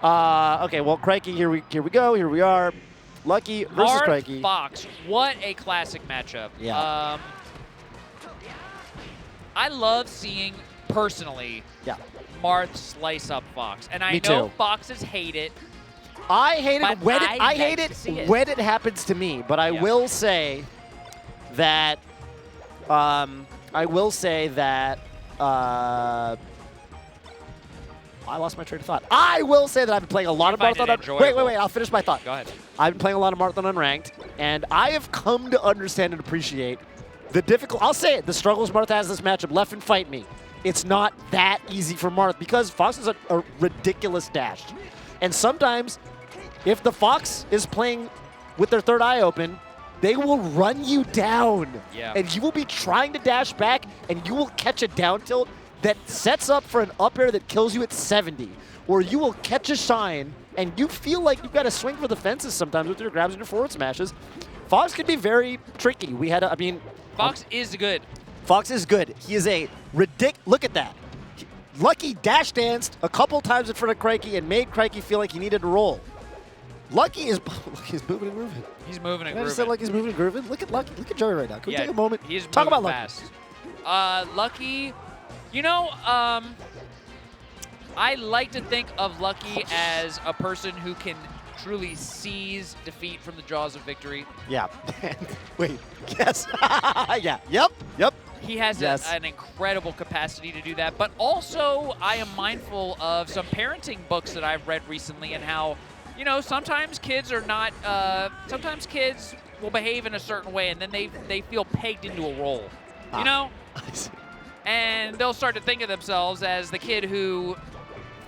Okay, well, Khryke, here we go. Here we are. Lucky versus Marth Khryke. Fox. What a classic matchup. Yeah. I love seeing, personally, Marth slice up Fox. And I know Foxes hate it. I hate it when I hate it when it happens to me, but I will say that I lost my train of thought. I will say that I've been playing a lot of Marth on Wait, I'll finish my thought. Go ahead. I've been playing a lot of Marth on Unranked, and I have come to understand and appreciate the difficult. I'll say it, the struggles Marth has this matchup. Left and fight me. It's not that easy for Marth because Fox is a ridiculous dash. And sometimes, if the Fox is playing with their third eye open, they will run you down. Yeah. And you will be trying to dash back, and you will catch a down tilt that sets up for an up air that kills you at 70. Or you will catch a shine, and you feel like you've got to swing for the fences sometimes with your grabs and your forward smashes. Fox can be very tricky. Fox is good. Fox is good. He is a look at that. Lucky dash danced a couple times in front of Khryke and made Khryke feel like he needed to roll. Lucky is he's moving and grooving. He's moving and grooving. I just said Lucky's moving and grooving. Look at Lucky. Look at Joey right now. Can we take a moment? He's talk about fast. Lucky? Lucky, I like to think of Lucky as a person who can truly seize defeat from the jaws of victory. Yeah. Wait. Yes. Yeah. Yep. He has an incredible capacity to do that. But also, I am mindful of some parenting books that I've read recently and how, sometimes kids are not, sometimes kids will behave in a certain way and then they feel pegged into a role, you know? I see. And they'll start to think of themselves as the kid who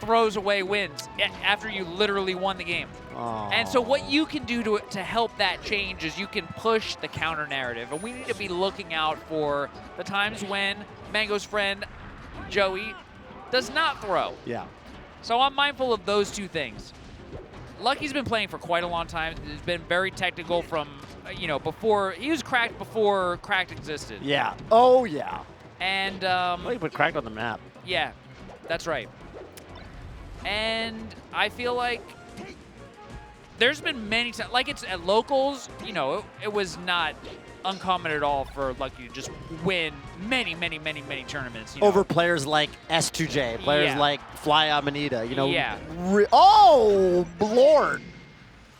throws away wins after you literally won the game. Aww. And so what you can do to help that change is you can push the counter narrative. And we need to be looking out for the times when Mango's friend, Joey, does not throw. Yeah. So I'm mindful of those two things. Lucky's been playing for quite a long time. He's been very technical from, before. He was Cracked before Cracked existed. Yeah. Oh, yeah. And he put Cracked on the map. Yeah, that's right. And I feel like there's been many times, like it's at locals, it was not uncommon at all for Lucky to just win many tournaments. Over players like S2J, players like Fly Amanita, Yeah. Oh, Lord.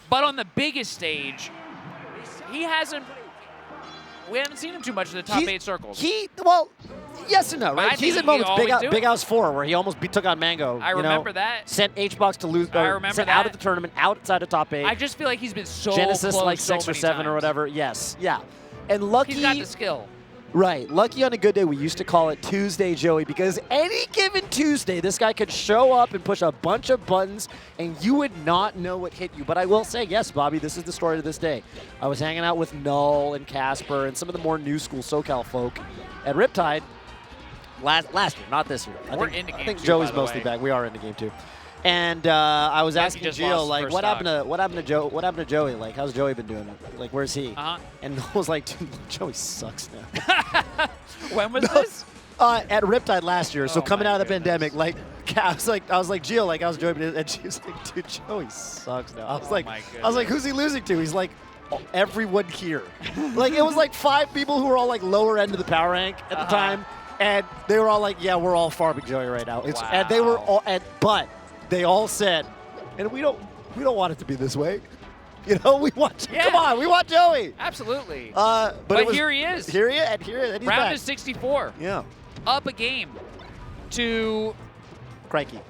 But on the biggest stage, we haven't seen him too much in the top 8 circles. Yes and no, right? He's at moments, Big House 4, where he almost took on Mango. I remember that. Sent H-Box to lose, sent out of the tournament, outside of top 8. I just feel like he's been so Genesis close like so 6 or many 7 times. or whatever. Yes, yeah. And Lucky. He's got the skill. Right. Lucky on a good day, we used to call it Tuesday Joey, because any given Tuesday, this guy could show up and push a bunch of buttons, and you would not know what hit you. But I will say, yes, Bobby, this is the story of this day. I was hanging out with Null and Casper and some of the more new school SoCal folk at Riptide last year, not this year. I think Joey's mostly back. We are in the game too. And I was asking Gio, like, what happened to Joey? Like, how's Joey been doing? Like, where's he? And I was like, dude, Joey sucks now. When was this? At Riptide last year. So coming out of the pandemic, like, I was like, Gio, like, how's Joey been? And she was like, dude, Joey sucks now. I was like, who's he losing to? He's like, everyone here. Like, it was like 5 people who were all like lower end of the power rank at the time, and they were all like, yeah, we're all farming Joey right now. And they were all, but they all said, and we don't want it to be this way. We want, come on, we want Joey. Absolutely. But here he is. Here he is, and he's Round back. to 64. Yeah. Up a game to Khryke.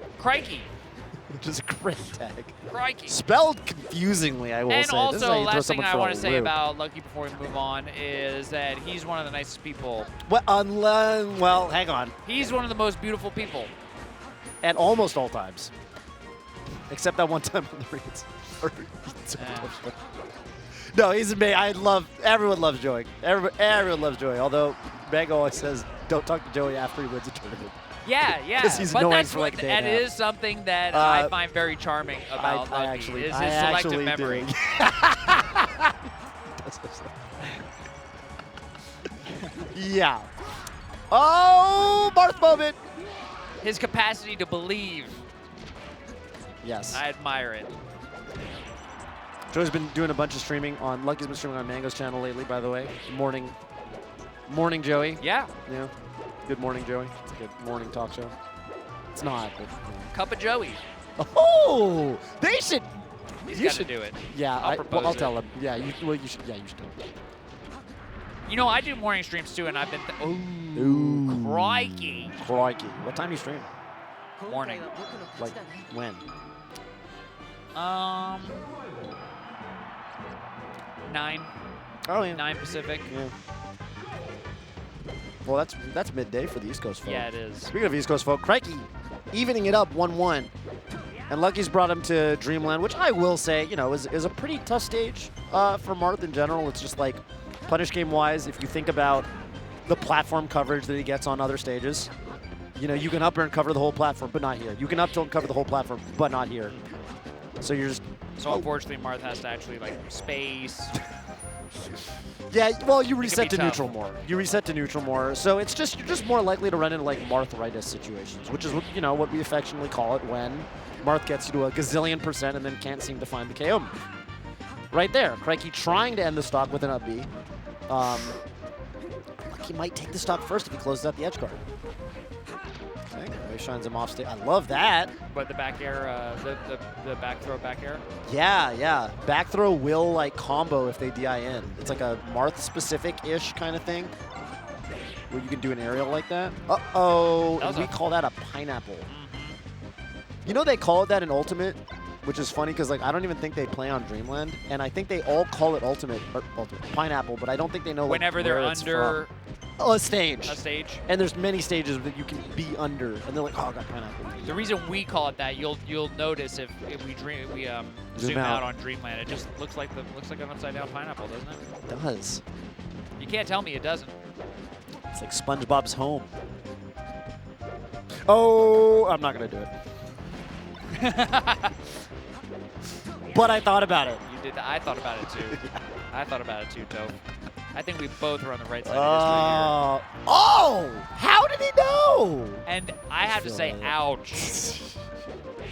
Which is a great tag. Crikey. Spelled confusingly, I will say. And also, last thing I want to say loop. about Lucky before we move on is that he's one of the nicest people. Well, hang on. He's one of the most beautiful people. At almost all times. Except that one time on the reads. No, he's amazing. Everyone loves Joey. Everyone loves Joey. Although Mango always says, don't talk to Joey after he wins a tournament. Yeah. Because he's annoying for like a day that and a half. is something that I find very charming about Lucky, is his selective memory. Yeah. Oh, Marth moment. His capacity to believe. Yes. I admire it. Joey's been doing a bunch of streaming on, Lucky's been streaming on Mango's channel lately, by the way. Morning Joey. Yeah. Yeah. Good morning, Joey. It's a good morning talk show. It's not, but. Cup of Joey. Oh! They should. He's You got to should do it. Yeah, I'll I'll it. tell him. Yeah, you should. Yeah, you should. You know, I do morning streams too, and I've been. Ooh. Crikey. Crikey. What time do you stream? Morning. Like, when? 9. Oh, yeah. 9 Pacific. Yeah. Well, that's midday for the East Coast folk. Yeah, it is. Speaking of East Coast folk, Khryke evening it up 1-1. And Lucky's brought him to Dreamland, which I will say, you know, is a pretty tough stage for Marth in general. It's just like, punish game-wise, if you think about the platform coverage that he gets on other stages, you know, you can up air and cover the whole platform, but not here. You can up tilt and cover the whole platform, but not here. So you're just... So unfortunately, Marth has to actually, like, space. Yeah, well, you reset to tough. neutral more. You reset to neutral more. So it's just, you're just more likely to run into, like, Marthritis situations, which is, you know, what we affectionately call it when Marth gets you to a gazillion% and then can't seem to find the KO move. Right there, Khryke trying to end the stock with an up B. He might take the stock first if he closes out the edge guard. Okay, he shines him off stage. I love that. But the back air, the back throw, back air. Yeah, yeah. Back throw will like combo if they DI in. It's like a Marth specific-ish kind of thing where you can do an aerial like that. Uh-oh, and we call that a pineapple. You know they call it that in Ultimate, which is funny because like I don't even think they play on Dreamland, and I think they all call it Ultimate pineapple, but I don't think they know like, Whenever they're where it's under from. A stage. a stage. And there's many stages that you can be under, and they're like, oh, I got pineapple. The reason we call it that, you'll notice if we zoom out on Dreamland, it just looks like an upside down pineapple, doesn't it? It does. You can't tell me it doesn't. It's like SpongeBob's home. Oh, I'm not gonna do it. But I thought about it. You did. I thought about it too. I thought about it too, Toph. I think we both were on the right side of history here. Oh! How did he know? And I have to say, ouch.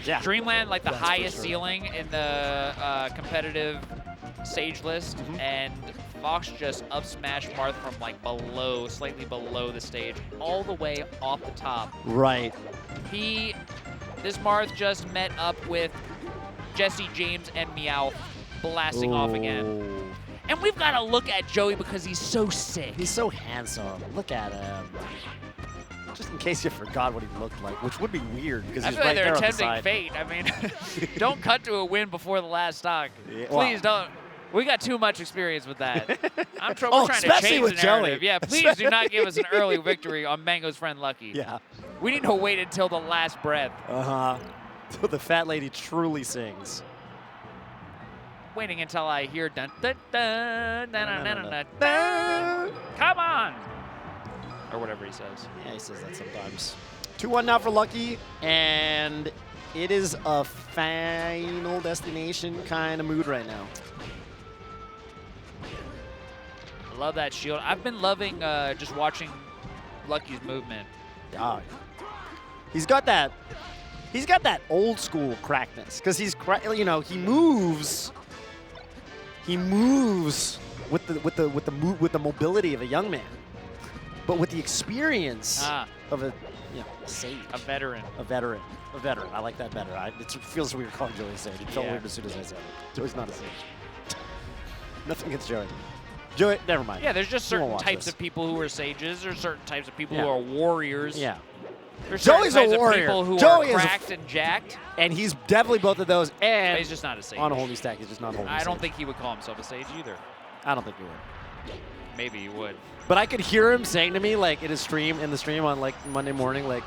Yeah. Dreamland, like the That's for highest sure. ceiling in the competitive stage list, and Fox just up smashed Marth from like below, slightly below the stage, all the way off the top. Right. This Marth just met up with Jesse James and Meow blasting off again. And we've got to look at Joey because he's so sick. He's so handsome. Look at him. Just in case you forgot what he looked like, which would be weird because I he's feel right like there they're on the attempting side. fate. I mean, don't cut to a win before the last stock. Yeah, Please don't. We got too much experience with that. We're trying to especially change with the narrative. Joey. Yeah, please do not give us an early victory on Mango's friend Lucky. Yeah. We need to wait until the last breath. Uh-huh. So the fat lady truly sings. Waiting until I hear dun dun dun dun dun dun dun dun. Come on! Or whatever he says. Yeah, he says that sometimes. 2-1 now for Lucky, and it is a final destination kind of mood right now. I love that shield. I've been loving just watching Lucky's movement. Oh, he's got that old school crackness because he's you know, he moves with the mobility of a young man, but with the experience of a sage, A veteran. a veteran. I like that better. It feels weird calling Joey a sage. It felt weird as soon as I said it. Joey's not a sage. Nothing against Joey. Joey, never mind. Yeah, there's just We won't certain watch types this. of people who are sages. There's certain types of people Yeah. who are warriors. Yeah. There's certain Joey's a types warrior. of people who Joey is are a cracked and jacked. And he's definitely both of those. But And he's just not a sage. on a holy stack, he's just not a holy I don't sage. think he would call himself a sage either. I don't think he would. Maybe he would. But I could hear him saying to me, like, in the stream on, like, Monday morning, like,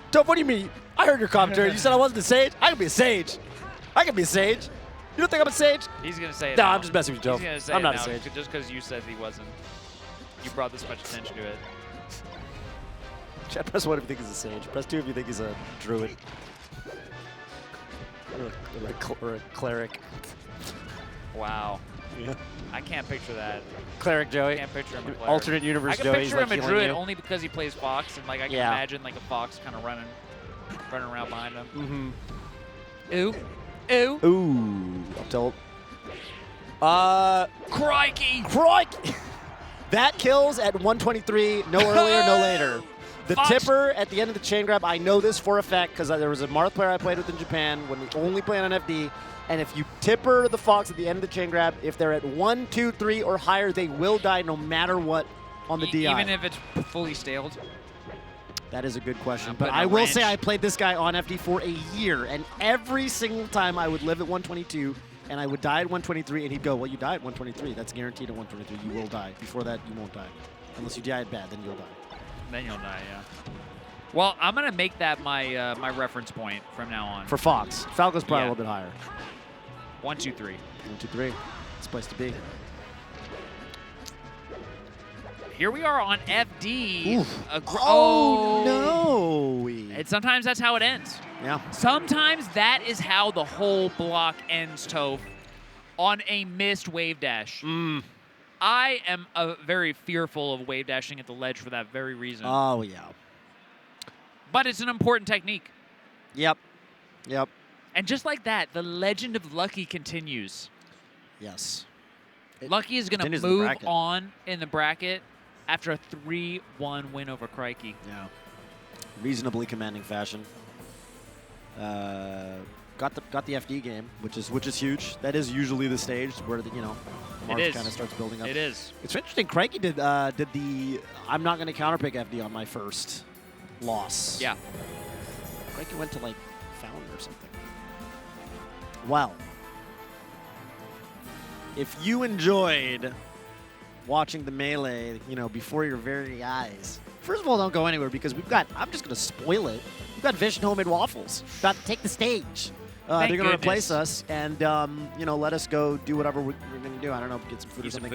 Dove, what do you mean? I heard your commentary. You said I wasn't a sage? I could be a sage. I could be a sage. You don't think I'm a sage? He's going to say it No, now. I'm just messing with you, Dove. He's going to say I'm it not now a sage. just because you said he wasn't. You brought this much attention to it. Chat, press 1 if you think he's a sage. Press 2 if you think he's a druid. Or a cleric. Wow. Yeah. I can't picture that. Cleric I Joey. can't picture him a cleric. Alternate universe I can Joey's picture like him a healing druid you. only because he plays Fox, and like I can Yeah. imagine like a fox kind of running around behind him. Mm-hmm. Ooh. Ooh. Ooh. Up tilt. Crikey. Khryke! That kills at 123, no earlier, no later. The Fox. tipper at the end of the chain grab, I know this for a fact because there was a Marth player I played with in Japan when we only played on FD, and if you tipper the Fox at the end of the chain grab, if they're at 1, 2, 3, or higher, they will die no matter what on the DI. Even if it's fully staled? That is a good question. I'm But putting I a will say wrench. I played this guy on FD for a year, and every single time I would live at 122, and I would die at 123, and he'd go, well, you die at 123. That's guaranteed at 123. You will die. Before that, you won't die. Unless you die at bad, then you'll die. Then you'll die, yeah. Well, I'm going to make that my my reference point from now on. For Fox. Falco's probably Yeah. a little bit higher. 1, 2, 3. 1, 2, 3. It's a place to be. Here we are on FD. Oof. Oh, no! Sometimes that's how it ends. Yeah. Sometimes that is how the whole block ends, Toph, on a missed wave dash. I am very fearful of wave dashing at the ledge for that very reason. Oh, yeah. But it's an important technique. Yep. Yep. And just like that, the legend of Lucky continues. Yes. Lucky is going to continues in the move bracket. on in the bracket after a 3-1 win over Khryke. Yeah. Reasonably commanding fashion. Got the FD game, which is huge. That is usually the stage where Marth kind of starts building up. It is. It's interesting. Khryke did the I'm not going to counterpick FD on my first loss. Yeah. Khryke went to like Fountain or something. Well, if you enjoyed watching the Melee, before your very eyes, first of all, don't go anywhere because I'm just going to spoil it. We've got Vision Homemade Waffles about to take the stage. They're going to replace us and, let us go do whatever we're going to do. I don't know, get some food or something.